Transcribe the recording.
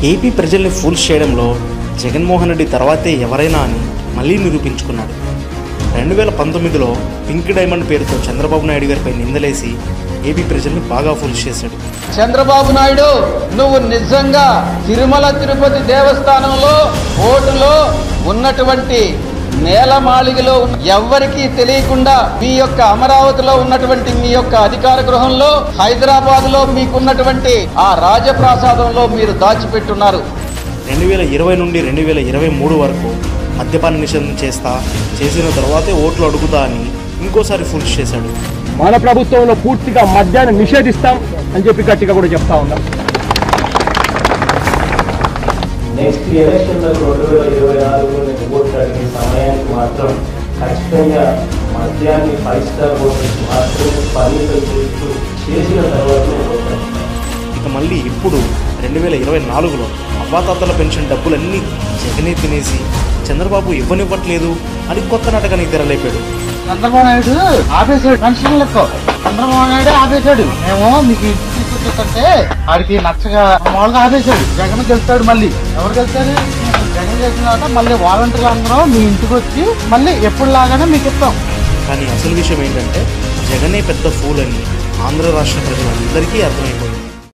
AP ప్రజల్ని fools చేయడంలో జగన్మోహన్ రెడ్డి తర్వాతే ఎవరైనా అని మళ్ళీ నిరూపించుకున్నాడు. 2019లో పింక్ డైమండ్ పేరుతో చంద్రబాబు నాయుడు గారిపై నిందలేసి ఏపీ ప్రజల్ని బాగా ఫూల్స్ చేశాడు. చంద్రబాబు నాయుడు, నువ్వు నిజంగా తిరుమల తిరుపతి దేవస్థానంలో ఓటులో ఉన్నటువంటి నేలమాళిగలో ఎవ్వరికీ తెలియకుండా మీ యొక్క అమరావతిలో ఉన్నటువంటి మీ యొక్క అధికార గృహంలో, హైదరాబాద్లో మీకున్నటువంటి ఆ రాజప్రాసాదంలో మీరు దాచిపెట్టున్నారు. 2020 నుండి 2023 వరకు మద్యపాన నిషేధం చేసిన తర్వాతే ఓట్లు అడుగుతా అని ఇంకోసారి ఫుల్స్ చేశాడు. మన ప్రభుత్వంలో పూర్తిగా మద్యాన్ని నిషేధిస్తాం అని చెప్పి గట్టిగా కూడా చెప్తా ఉన్నాం. నెక్స్ట్ ఎలక్షన్లో 2024 ఓట్లు అడిగే సమయానికి మాత్రం ఖచ్చితంగా మద్యాన్ని 5 స్టార్ హోటల్స్ మాత్రమే పరిమితం చేసిన తర్వాతనే పోతాం. ఇక మళ్ళీ ఇప్పుడు 2024లో అవ్వాతాతల పెన్షన్ డబ్బులన్నీ జగనే తినేసి చంద్రబాబు ఇవ్వనివ్వట్లేదు అని కొత్త నాటకానికి తెరలేపాడు. చంద్రబాబు నాయుడు ఆపేశాడు పెన్షన్ లెక్క. చంద్రబాబు నాయుడు ఆపేశాడు. మేము మీకు ఇంటికి తీసుకొచ్చేస్తుంటే ఆడికి నచ్చగా మామూలుగా ఆపేశాడు. జగన్ గెలుస్తాడు. మళ్ళీ ఎవరు గెలుస్తారు? జగన్ గెలిచిన తర్వాత మళ్ళీ వాలంటీర్లు అందరం మీ ఇంటికి వచ్చి మళ్ళీ ఎప్పుడు లాగానే మీకు ఇస్తాం. కానీ అసలు విషయం ఏంటంటే జగనే పెద్ద ఫూల్ అని ఆంధ్ర రాష్ట్ర ప్రజలందరికీ అర్థమైపోయింది.